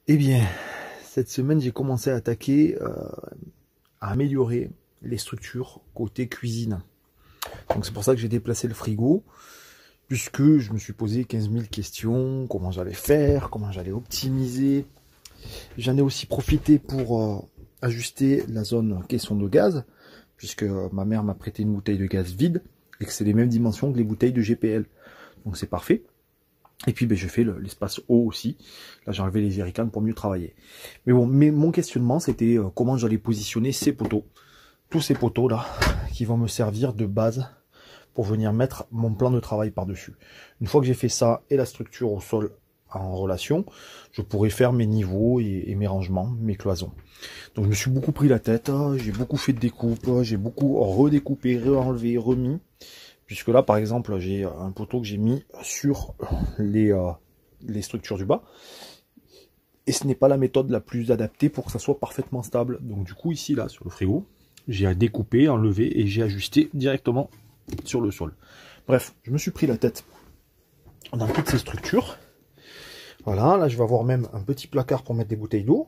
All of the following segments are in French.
Eh bien, cette semaine, j'ai commencé à attaquer, à améliorer les structures côté cuisine. Donc c'est pour ça que j'ai déplacé le frigo, puisque je me suis posé 15 000 questions, comment j'allais faire, comment j'allais optimiser. J'en ai aussi profité pour ajuster la zone caisson de gaz, puisque ma mère m'a prêté une bouteille de gaz vide, et que c'est les mêmes dimensions que les bouteilles de GPL. Donc c'est parfait. Et puis ben, je fais l'espace eau aussi. Là j'ai enlevé les jerrycans pour mieux travailler. Mais bon, mon questionnement c'était comment j'allais positionner ces poteaux. Tous ces poteaux là qui vont me servir de base pour venir mettre mon plan de travail par-dessus. Une fois que j'ai fait ça et la structure au sol en relation, je pourrai faire mes niveaux et mes rangements, mes cloisons. Donc je me suis beaucoup pris la tête, j'ai beaucoup fait de découpe, j'ai beaucoup redécoupé, re-enlevé, remis. Puisque là, par exemple, j'ai un poteau que j'ai mis sur les structures du bas. Et ce n'est pas la méthode la plus adaptée pour que ça soit parfaitement stable. Donc du coup, ici, là, sur le frigo, j'ai découpé, enlevé et j'ai ajusté directement sur le sol. Bref, je me suis pris la tête dans toutes ces structures. Voilà, là, je vais avoir même un petit placard pour mettre des bouteilles d'eau.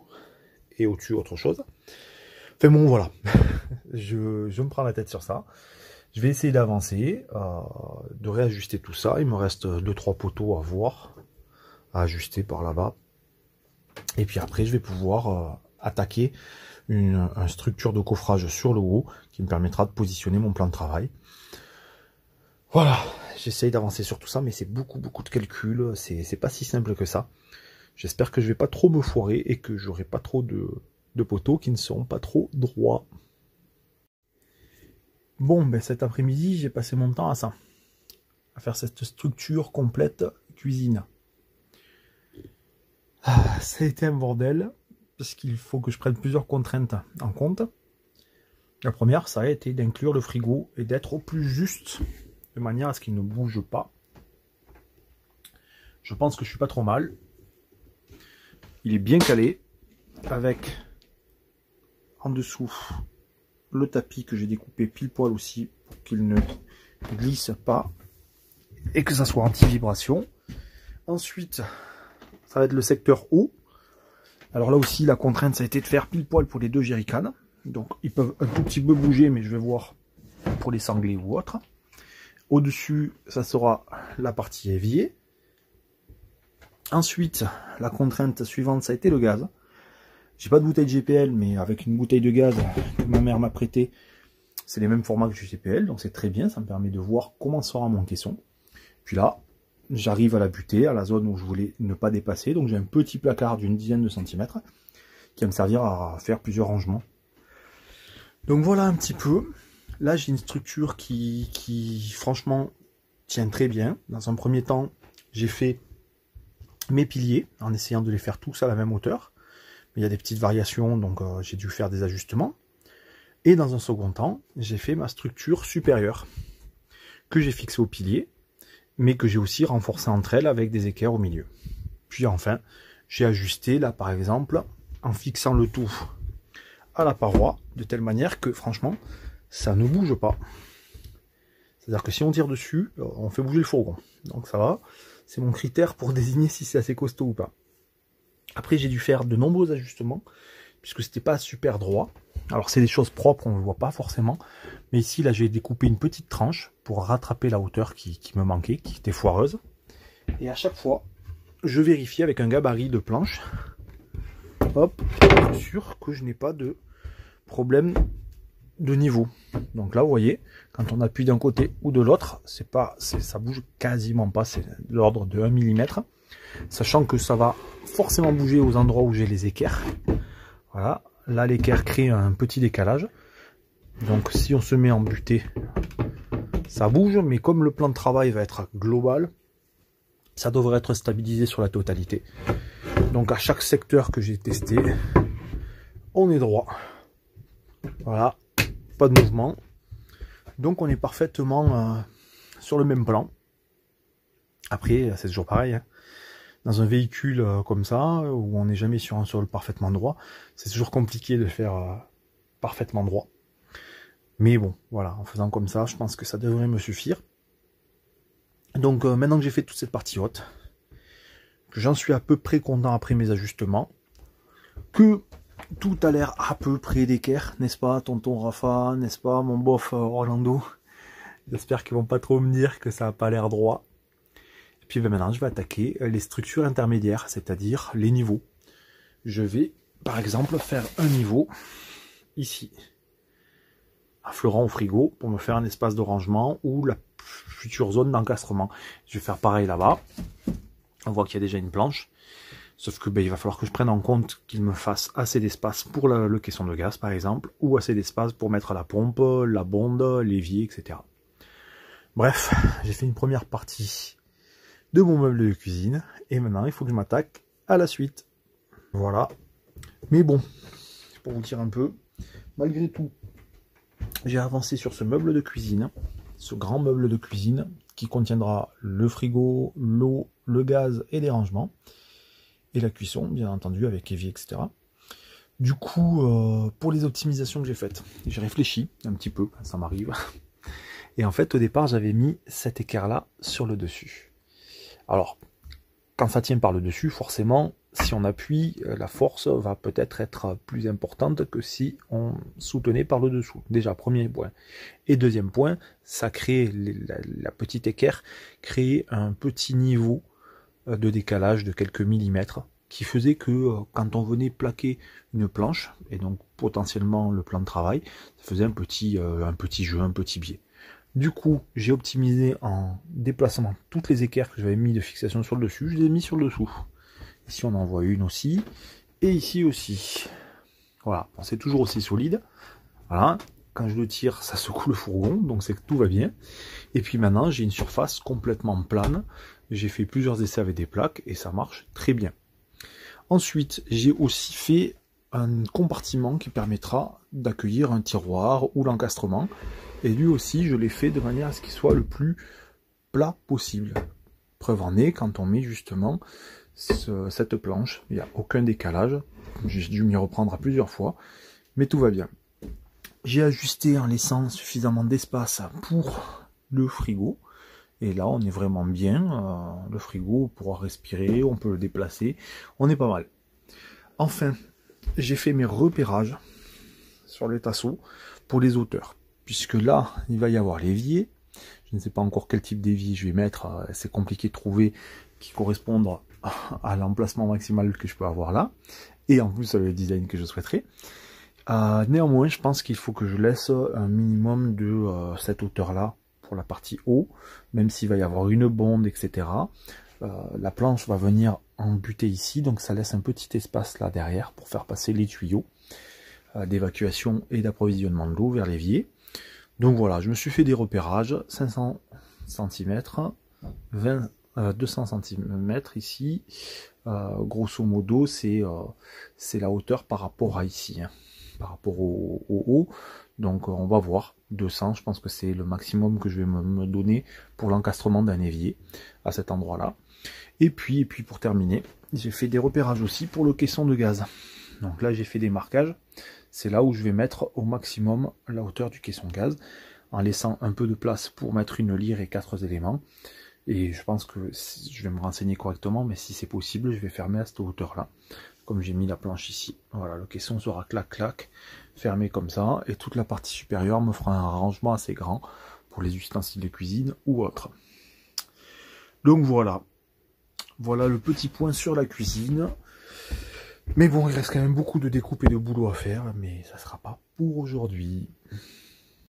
Et au-dessus, autre chose. Enfin bon, voilà. je me prends la tête sur ça. Je vais essayer d'avancer, de réajuster tout ça. Il me reste 2-3 poteaux à voir, à ajuster par là-bas. Et puis après, je vais pouvoir attaquer une structure de coffrage sur le haut qui me permettra de positionner mon plan de travail. Voilà, j'essaye d'avancer sur tout ça, mais c'est beaucoup de calculs. C'est pas si simple que ça. J'espère que je vais pas trop me foirer et que j'aurai pas trop de poteaux qui ne seront pas trop droits. Bon, ben cet après-midi, j'ai passé mon temps à ça. À faire cette structure complète cuisine. Ça a été un bordel, parce qu'il faut que je prenne plusieurs contraintes en compte. La première, ça a été d'inclure le frigo et d'être au plus juste, de manière à ce qu'il ne bouge pas. Je pense que je suis pas trop mal. Il est bien calé, avec en dessous le tapis que j'ai découpé pile poil aussi pour qu'il ne glisse pas et que ça soit anti-vibration. Ensuite, ça va être le secteur eau. Alors là aussi, la contrainte, ça a été de faire pile poil pour les deux jerrycans. Donc ils peuvent un tout petit peu bouger, mais je vais voir pour les sanglés ou autres. Au-dessus, ça sera la partie évier. Ensuite, la contrainte suivante, ça a été le gaz. J'ai pas de bouteille de GPL, mais avec une bouteille de gaz que ma mère m'a prêté, c'est les mêmes formats que du GPL, donc c'est très bien, ça me permet de voir comment sera mon caisson. Puis là, j'arrive à la butée, à la zone où je voulais ne pas dépasser, donc j'ai un petit placard d'une dizaine de centimètres qui va me servir à faire plusieurs rangements. Donc voilà un petit peu. Là, j'ai une structure qui franchement tient très bien. Dans un premier temps, j'ai fait mes piliers en essayant de les faire tous à la même hauteur. Il y a des petites variations, donc j'ai dû faire des ajustements. Et dans un second temps, j'ai fait ma structure supérieure, que j'ai fixée au pilier, mais que j'ai aussi renforcée entre elles avec des équerres au milieu. Puis enfin, j'ai ajusté là par exemple, en fixant le tout à la paroi, de telle manière que franchement, ça ne bouge pas. C'est-à-dire que si on tire dessus, on fait bouger le fourgon. Donc ça va, c'est mon critère pour désigner si c'est assez costaud ou pas. Après, j'ai dû faire de nombreux ajustements, puisque c'était pas super droit. Alors, c'est des choses propres, on ne le voit pas forcément. Mais ici, là, j'ai découpé une petite tranche pour rattraper la hauteur qui me manquait, qui était foireuse. Et à chaque fois, je vérifie avec un gabarit de planche. Hop, je suis sûr que je n'ai pas de problème de niveau. Donc là, vous voyez, quand on appuie d'un côté ou de l'autre, ça bouge quasiment pas. C'est de l'ordre de 1 mm. Sachant que ça va forcément bouger aux endroits où j'ai les équerres. Voilà, là l'équerre crée un petit décalage. Donc si on se met en butée, ça bouge, mais comme le plan de travail va être global, ça devrait être stabilisé sur la totalité. Donc à chaque secteur que j'ai testé, on est droit. Voilà, pas de mouvement. Donc on est parfaitement sur le même plan. Après, c'est toujours pareil, hein. Dans un véhicule comme ça, où on n'est jamais sur un sol parfaitement droit, c'est toujours compliqué de faire parfaitement droit. Mais bon, voilà, en faisant comme ça, je pense que ça devrait me suffire. Donc maintenant que j'ai fait toute cette partie haute, que j'en suis à peu près content après mes ajustements, que tout a l'air à peu près d'équerre, n'est-ce pas, tonton Rafa, n'est-ce pas, mon bof Orlando? J'espère qu'ils vont pas trop me dire que ça n'a pas l'air droit. Et puis maintenant, je vais attaquer les structures intermédiaires, c'est-à-dire les niveaux. Je vais, par exemple, faire un niveau ici, un fleuron au frigo, pour me faire un espace de rangement ou la future zone d'encastrement. Je vais faire pareil là-bas. On voit qu'il y a déjà une planche. Sauf que il va falloir que je prenne en compte qu'il me fasse assez d'espace pour le caisson de gaz, par exemple, ou assez d'espace pour mettre la pompe, la bonde, l'évier, etc. Bref, j'ai fait une première partie de mon meuble de cuisine, et maintenant il faut que je m'attaque à la suite. Voilà. Mais bon, pour vous dire un peu, malgré tout, j'ai avancé sur ce meuble de cuisine, ce grand meuble de cuisine, qui contiendra le frigo, l'eau, le gaz et les rangements. Et la cuisson, bien entendu, avec évier, etc. Du coup, pour les optimisations que j'ai faites, j'ai réfléchi un petit peu, ça m'arrive. Et en fait, au départ, j'avais mis cet équerre-là sur le dessus. Alors, quand ça tient par le dessus, forcément, si on appuie, la force va peut-être être plus importante que si on soutenait par le dessous. Déjà, premier point. Et deuxième point, ça crée, la petite équerre, crée un petit niveau de décalage de quelques millimètres qui faisait que quand on venait plaquer une planche, et donc potentiellement le plan de travail, ça faisait un petit jeu, un petit biais. Du coup, j'ai optimisé en déplacement toutes les équerres que j'avais mis de fixation sur le dessus, je les ai mis sur le dessous. Ici on en voit une aussi, et ici aussi. Voilà, bon, c'est toujours aussi solide. Voilà, quand je le tire, ça secoue le fourgon, donc c'est que tout va bien. Et puis maintenant, j'ai une surface complètement plane. J'ai fait plusieurs essais avec des plaques et ça marche très bien. Ensuite, j'ai aussi fait un compartiment qui permettra d'accueillir un tiroir ou l'encastrement. Et lui aussi, je l'ai fait de manière à ce qu'il soit le plus plat possible. Preuve en est, quand on met justement cette planche, il n'y a aucun décalage. J'ai dû m'y reprendre à plusieurs fois, mais tout va bien. J'ai ajusté en laissant suffisamment d'espace pour le frigo. Et là, on est vraiment bien. Le frigo pourra respirer, on peut le déplacer. On est pas mal. Enfin, j'ai fait mes repérages sur les tasseaux pour les hauteurs. Puisque là, il va y avoir l'évier. Je ne sais pas encore quel type d'évier je vais mettre. C'est compliqué de trouver qui corresponde à l'emplacement maximal que je peux avoir là. Et en plus, le design que je souhaiterais. Néanmoins, je pense qu'il faut que je laisse un minimum de cette hauteur-là pour la partie haut, même s'il va y avoir une bonde, etc. La planche va venir embuter ici, donc ça laisse un petit espace là derrière pour faire passer les tuyaux d'évacuation et d'approvisionnement de l'eau vers l'évier. Donc voilà, je me suis fait des repérages, 500 cm, 200 cm ici, grosso modo c'est la hauteur par rapport à ici, hein, par rapport au haut. Donc on va voir, 200, je pense que c'est le maximum que je vais me donner pour l'encastrement d'un évier à cet endroit-là. Et puis pour terminer, j'ai fait des repérages aussi pour le caisson de gaz. Donc là j'ai fait des marquages, c'est là où je vais mettre au maximum la hauteur du caisson gaz, en laissant un peu de place pour mettre une lyre et 4 éléments. Et je pense que je vais me renseigner correctement, mais si c'est possible, je vais fermer à cette hauteur-là, comme j'ai mis la planche ici. Voilà, le caisson sera clac-clac, fermé comme ça, et toute la partie supérieure me fera un rangement assez grand pour les ustensiles de cuisine ou autres. Donc voilà, voilà le petit point sur la cuisine. Mais bon, il reste quand même beaucoup de découpe et de boulot à faire, mais ça sera pas pour aujourd'hui.